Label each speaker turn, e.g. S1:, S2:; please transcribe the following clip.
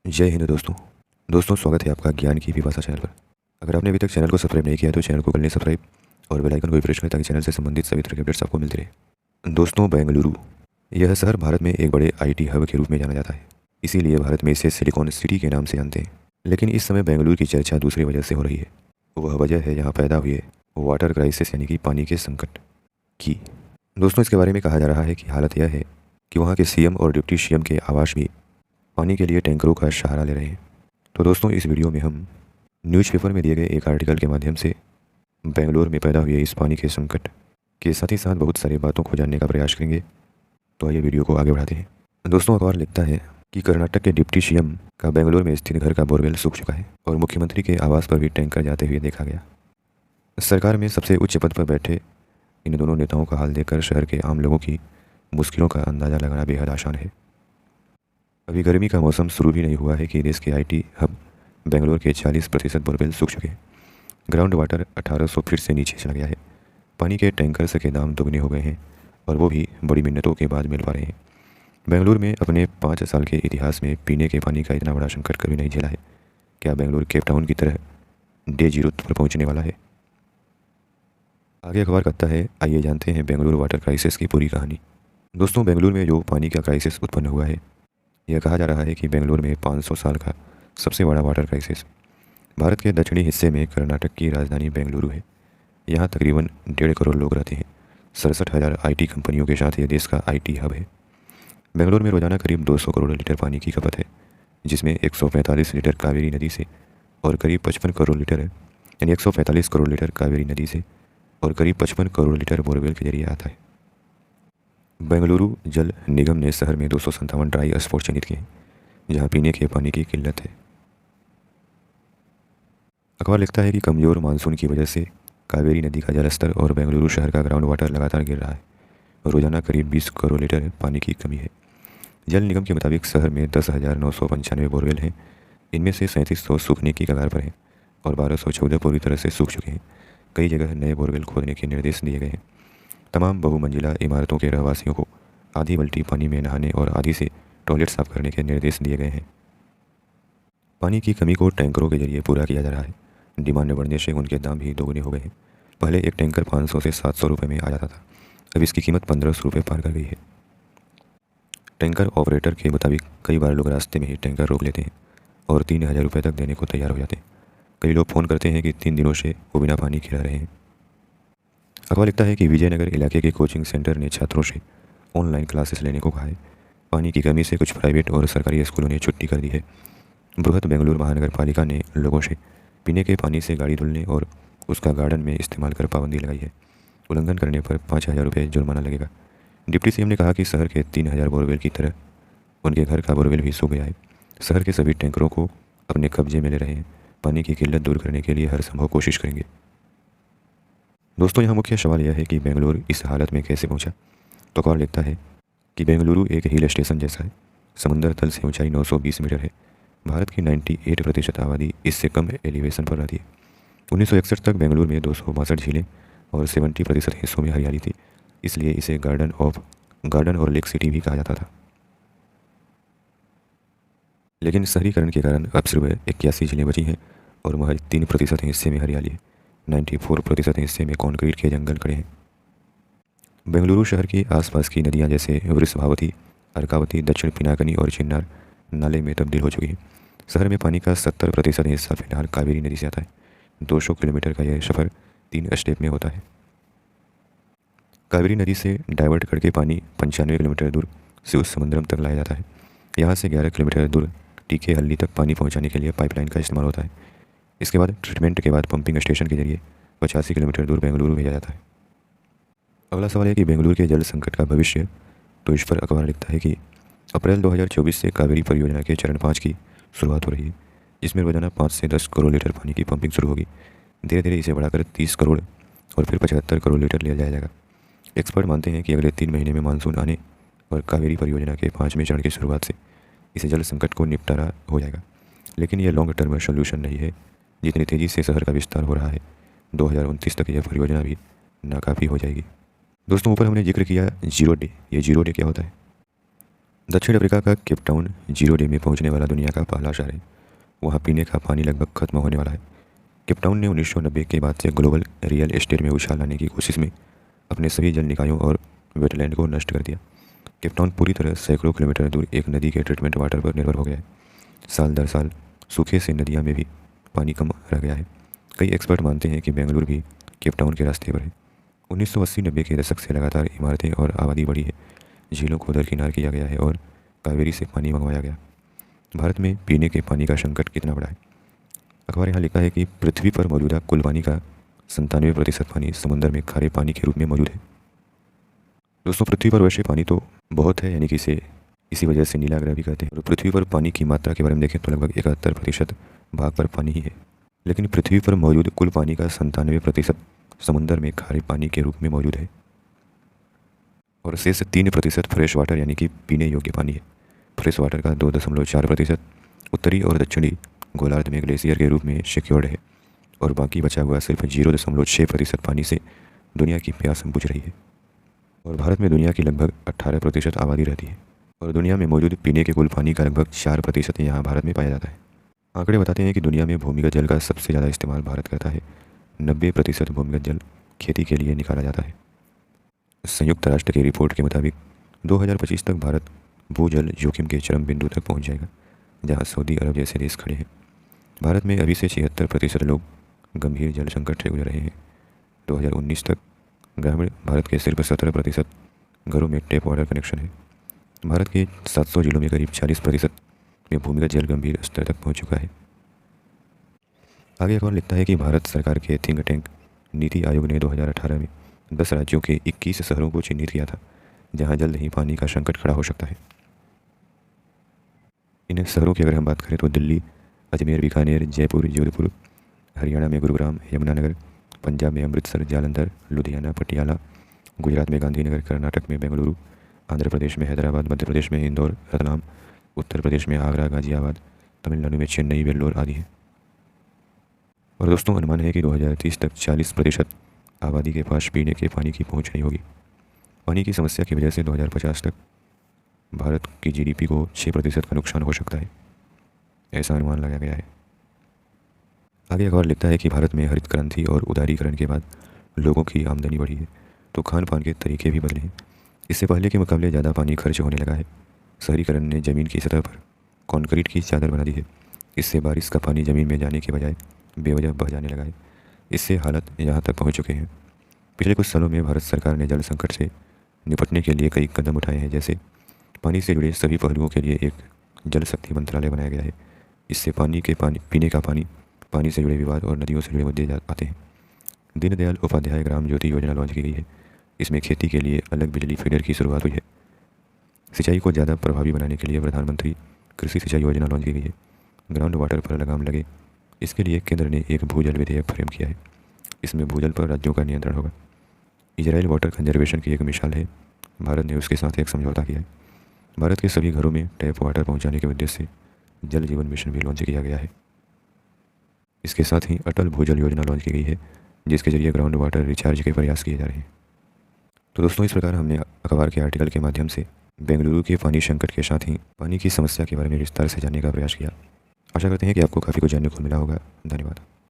S1: जय हिंद दोस्तों। स्वागत है आपका ज्ञान की विभाषा चैनल पर। अगर आपने अभी तक चैनल को सब्सक्राइब नहीं किया तो चैनल को कर लें सब्सक्राइब और बेल आइकन को भी प्रेस करें ताकि चैनल से संबंधित सभी तरह के अपडेट्स आपको मिलते रहे। दोस्तों, बेंगलुरु यह शहर भारत में एक बड़े आईटी हब के रूप में जाना जाता है, इसीलिए भारत में इसे सिलिकॉन सिटी के नाम से जानते हैं। लेकिन इस समय बेंगलुरु की चर्चा दूसरी वजह से हो रही है। वह वजह है यहाँ पैदा हुए वाटर क्राइसिस यानी कि पानी के संकट की। दोस्तों, इसके बारे में कहा जा रहा है कि हालत यह है कि वहाँ के सीएम और डिप्टी सीएम के आवास भी पानी के लिए टैंकरों का सहारा ले रहे हैं। तो दोस्तों, इस वीडियो में हम न्यूज़पेपर में दिए गए एक आर्टिकल के माध्यम से बेंगलोर में पैदा हुए इस पानी के संकट के साथ ही साथ बहुत सारी बातों को जानने का प्रयास करेंगे। तो आइए वीडियो को आगे बढ़ाते हैं। दोस्तों, अखबार लिखता है कि कर्नाटक के डिप्टी सीएम का बेंगलोर में स्थित घर का बोरवेल सूख चुका है और मुख्यमंत्री के आवास पर भी टैंकर जाते हुए देखा गया। सरकार में सबसे उच्च पद पर बैठे इन दोनों नेताओं का हाल देखकर शहर के आम लोगों की मुश्किलों का अंदाज़ा लगाना बेहद आसान है। अभी गर्मी का मौसम शुरू भी नहीं हुआ है कि देश के आईटी हब बेंगलोर के 40% बोरवेल सूख चुके हैं। ग्राउंड वाटर 1800 फीट से नीचे चला गया है। पानी के टैंकर्स के दाम दोगुने हो गए हैं और वो भी बड़ी मिन्नतों के बाद मिल पा रहे हैं। बेंगलुरु में अपने 5 साल के इतिहास में पीने के पानी का इतना बड़ा संकट कभी नहीं झेला है। क्या बेंगलुरु केप टाउन की तरह डे जीरो पर पहुँचने वाला है? आगे अखबार कहता है, आइए जानते हैं बेंगलुरु वाटर क्राइसिस की पूरी कहानी। दोस्तों, बेंगलुरु में जो पानी का क्राइसिस उत्पन्न हुआ है, यह कहा जा रहा है कि बेंगलुरु में 500 साल का सबसे बड़ा वाटर क्राइसिस। भारत के दक्षिणी हिस्से में कर्नाटक की राजधानी बेंगलुरु है। यहाँ तकरीबन 1.5 करोड़ लोग रहते हैं। 67,000 आईटी कंपनियों के साथ ये देश का आईटी हब है। बेंगलुरु में रोजाना करीब 200 करोड़ लीटर पानी की खपत है, जिसमें 145 लीटर कावेरी नदी से और करीब 55 करोड़ लीटर यानी 145 करोड़ लीटर कावेरी नदी से और करीब 55 करोड़ लीटर बोरवेल के जरिए आता है। बेंगलुरु जल निगम ने शहर में 257 ड्राई स्पॉट चिन्हित किए हैं, जहाँ पीने के पानी की किल्लत है। अखबार लिखता है कि कमज़ोर मानसून की वजह से कावेरी नदी का जलस्तर और बेंगलुरु शहर का ग्राउंड वाटर लगातार गिर रहा है। रोजाना करीब 20 करोड़ लीटर पानी की कमी है। जल निगम के मुताबिक शहर में 10,995 बोरवेल हैं। इनमें से 3700 सूखने की कगार पर हैं और 1214 पूरी तरह से सूख चुके हैं। कई जगह नए बोरवेल खोदने के निर्देश दिए गए हैं। तमाम बहुमंजिला इमारतों के रहवासियों को आधी बाल्टी पानी में नहाने और आधी से टॉयलेट साफ करने के निर्देश दिए गए हैं। पानी की कमी को टैंकरों के जरिए पूरा किया जा रहा है। डिमांड बढ़ने से उनके दाम भी दोगुने हो गए हैं। पहले एक टैंकर 500 से 700 रुपये में आ जाता था, अब इसकी कीमत 1500 रुपये पार कर गई है। टैंकर ऑपरेटर के मुताबिक कई बार लोग रास्ते में ही टैंकर रोक लेते हैं और 3000 रुपये तक देने को तैयार हो जाते हैं। कई लोग फ़ोन करते हैं कि 3 दिनों से वो बिना पानी के रह रहे हैं। अखबार लिखता है कि विजयनगर इलाके के कोचिंग सेंटर ने छात्रों से ऑनलाइन क्लासेस लेने को कहा है। पानी की कमी से कुछ प्राइवेट और सरकारी स्कूलों ने छुट्टी कर दी है। बृहद बेंगलुरु महानगर पालिका ने लोगों से पीने के पानी से गाड़ी धुलने और उसका गार्डन में इस्तेमाल कर पाबंदी लगाई है। उल्लंघन करने पर 5000 रुपये जुर्माना लगेगा। डिप्टी सीएम ने कहा कि शहर के 3000 बोरवेल की तरह उनके घर का बोरवेल भी सूख गया है। शहर के सभी टैंकरों को अपने कब्जे में ले रहे हैं। पानी की किल्लत दूर करने के लिए हर संभव कोशिश करेंगे। दोस्तों, यहाँ मुख्य सवाल यह है कि बेंगलुरु इस हालत में कैसे पहुँचा। तो अखबार लिखता है कि बेंगलुरु एक हिल स्टेशन जैसा है। समुद्र तल से ऊंचाई 920 मीटर है। भारत की 98% आबादी इससे कम एलिवेशन पर रहती है। 1961 तक बेंगलुरु में 262 झीलें और 70% हिस्सों में हरियाली थी, इसलिए इसे गार्डन और लेक सिटी भी कहा जाता था। लेकिन शहरीकरण के कारण अब सिर्फ 81 झीलें बची हैं और महज 3% हिस्से में हरियाली है। 94% हिस्से में कंक्रीट के जंगल खड़े हैं। बेंगलुरु शहर के आसपास की नदियां जैसे वृषभावती, अर्कावती, दक्षिण पिनाकनी और चिन्नार नाले में तब्दील हो चुकी है। शहर में पानी का 70% हिस्सा फिलहाल कावेरी नदी से आता है। 200 किलोमीटर का यह सफ़र 3 स्टेप में होता है। कावेरी नदी से डाइवर्ट करके पानी 95 किलोमीटर दूर शिव समुद्रम तक लाया जाता है। यहाँ से 11 किलोमीटर दूर टीके हल्ली तक पानी पहुँचाने के लिए पाइपलाइन का इस्तेमाल होता है। इसके बाद ट्रीटमेंट के बाद पंपिंग स्टेशन के जरिए 85 किलोमीटर दूर बेंगलुरु भेजा जाता है। अगला सवाल है कि बेंगलुरु के जल संकट का भविष्य। तो इस पर अखबार लिखता है कि अप्रैल 2024 से कावेरी परियोजना के चरण 5 की शुरुआत हो रही है, जिसमें रोजाना 5 से 10 करोड़ लीटर पानी की पंपिंग शुरू होगी। धीरे धीरे इसे बढ़ाकर 30 करोड़ और फिर 75 करोड़ लीटर लिया जाएगा। एक्सपर्ट मानते हैं कि अगले 3 महीने में मानसून आने और कावेरी परियोजना के 5वें चरण की शुरुआत से इसे जल संकट को निपटारा हो जाएगा। लेकिन यह लॉन्ग टर्म सोल्यूशन नहीं है। जितनी तेज़ी से शहर का विस्तार हो रहा है, 2029 तक यह परियोजना भी नाकाफ़ी हो जाएगी। दोस्तों, ऊपर हमने जिक्र किया जीरो डे। ये जीरो डे क्या होता है? दक्षिण अफ्रीका का केप टाउन 0 डे में पहुंचने वाला दुनिया का पहला शहर है। वहाँ पीने का पानी लगभग खत्म होने वाला है। केप टाउन ने 1990 के बाद से ग्लोबल रियल एस्टेट में उछाल लाने की कोशिश में अपने सभी जल निकायों और वेटलैंड को नष्ट कर दिया। केप टाउन पूरी तरह सैकड़ों किलोमीटर दूर एक नदी के ट्रीटमेंट वाटर पर निर्भर हो गया है। साल दर साल सूखे से नदियाँ में भी पानी कम रह गया है। कई एक्सपर्ट मानते हैं कि बेंगलुरु भी केप टाउन के रास्ते पर है। 1980-90 के दशक से लगातार इमारतें और आबादी बढ़ी है। झीलों को दरकिनार किया गया है और कावेरी से पानी मंगवाया गया। भारत में पीने के पानी का संकट कितना बड़ा है। अखबार यहाँ लिखा है कि पृथ्वी पर मौजूदा कुल पानी का 97% पानी समुद्र में खारे पानी के रूप में मौजूद है। दोस्तों, पृथ्वी पर वैसे पानी तो बहुत है, यानी कि इसी वजह से नीला ग्रह भी कहते हैं। और पृथ्वी पर पानी की मात्रा के बारे में देखें तो लगभग 71% भाग पर पानी ही है। लेकिन पृथ्वी पर मौजूद कुल पानी का 97% समुद्र में खारे पानी के रूप में मौजूद है और शेष 3% फ्रेश वाटर यानी कि पीने योग्य पानी है। फ्रेश वाटर का 2.4% उत्तरी और दक्षिणी गोलार्ध में ग्लेशियर के रूप में सिक्योर्ड है और बाकी बचा हुआ सिर्फ 0.6% पानी से दुनिया की प्यास बुझ रही है। और भारत में दुनिया की लगभग 18% आबादी रहती है और दुनिया में मौजूद पीने के कुल पानी का लगभग 4% यहाँ भारत में पाया जाता है। आंकड़े बताते हैं कि दुनिया में भूमिगत जल का सबसे ज़्यादा इस्तेमाल भारत करता है। 90% भूमिगत जल खेती के लिए निकाला जाता है। संयुक्त राष्ट्र की रिपोर्ट के मुताबिक 2025 तक भारत भूजल जोखिम के चरम बिंदु तक पहुंच जाएगा, जहां सऊदी अरब जैसे देश खड़े हैं। भारत में अभी से 76% लोग गंभीर जल संकट से गुजर रहे हैं। 2019 तक ग्रामीण भारत के सिर्फ 17% घरों में टैप वाटर कनेक्शन है। भारत के 700 जिलों में करीब 40% में भूमिगत जल गंभीर स्तर तक पहुँच चुका है। आगे अखबार लिखता है कि भारत सरकार के थिंक टैंक नीति आयोग ने 2018 में 10 राज्यों के 21 शहरों को चिन्हित किया था, जहां जल्द ही पानी का संकट खड़ा हो सकता है। इन शहरों की अगर हम बात करें तो दिल्ली, अजमेर, बीकानेर, जयपुर, जोधपुर, हरियाणा में गुरुग्राम, यमुनानगर, पंजाब में अमृतसर, जालंधर, लुधियाना, पटियाला, गुजरात में गांधीनगर, कर्नाटक में बेंगलुरु, आंध्र प्रदेश में हैदराबाद, मध्य प्रदेश में इंदौर, रतलाम, उत्तर प्रदेश में आगरा, गाजियाबाद, तमिलनाडु में चेन्नई, वेल्लोर आदि है। और दोस्तों, अनुमान है कि 2030 तक 40% आबादी के पास पीने के पानी की पहुंच नहीं होगी। पानी की समस्या की वजह से 2050 तक भारत की जीडीपी को 6% का नुकसान हो सकता है, ऐसा अनुमान लगाया गया है। आगे अखबार लिखता है कि भारत में हरित क्रांति और उदारीकरण के बाद लोगों की आमदनी बढ़ी है, तो खान पान के तरीके भी बदले हैं। इससे पहले के मुकाबले ज़्यादा पानी खर्च होने लगा है। शहरीकरण ने ज़मीन की सतह पर कंक्रीट की चादर बना दी है। इससे बारिश का पानी ज़मीन में जाने के बजाय बेवजह बह जाने लगा है। इससे हालत यहाँ तक पहुँच चुके हैं। पिछले कुछ सालों में भारत सरकार ने जल संकट से निपटने के लिए कई कदम उठाए हैं। जैसे पानी से जुड़े सभी पहलुओं के लिए एक जल शक्ति मंत्रालय बनाया गया है। इससे पीने का पानी से जुड़े विवाद और नदियों से जुड़े मुद्दे आते हैं। दीनदयाल उपाध्याय ग्राम ज्योति योजना लॉन्च की गई है। इसमें खेती के लिए अलग बिजली फीडर की शुरुआत हुई है। सिंचाई को ज़्यादा प्रभावी बनाने के लिए प्रधानमंत्री कृषि सिंचाई योजना लॉन्च की गई है। ग्राउंड वाटर पर लगाम लगे, इसके लिए केंद्र ने एक भूजल विधेयक फ्रेम किया है। इसमें भूजल पर राज्यों का नियंत्रण होगा। इजराइल वाटर कंजर्वेशन की एक मिसाल है। भारत ने उसके साथ एक समझौता किया है। भारत के सभी घरों में टैप वाटर पहुंचाने के उद्देश्य से जल जीवन मिशन भी लॉन्च किया गया है। इसके साथ ही अटल भूजल योजना लॉन्च की गई है, जिसके जरिए ग्राउंड वाटर रिचार्ज के प्रयास किए जा रहे हैं। तो दोस्तों, इस प्रकार हमने अखबार के आर्टिकल के माध्यम से बेंगलुरु के पानी संकट के साथ ही पानी की समस्या के बारे में विस्तार से जानने का प्रयास किया। आशा करते हैं कि आपको काफ़ी कुछ जानने को मिला होगा। धन्यवाद।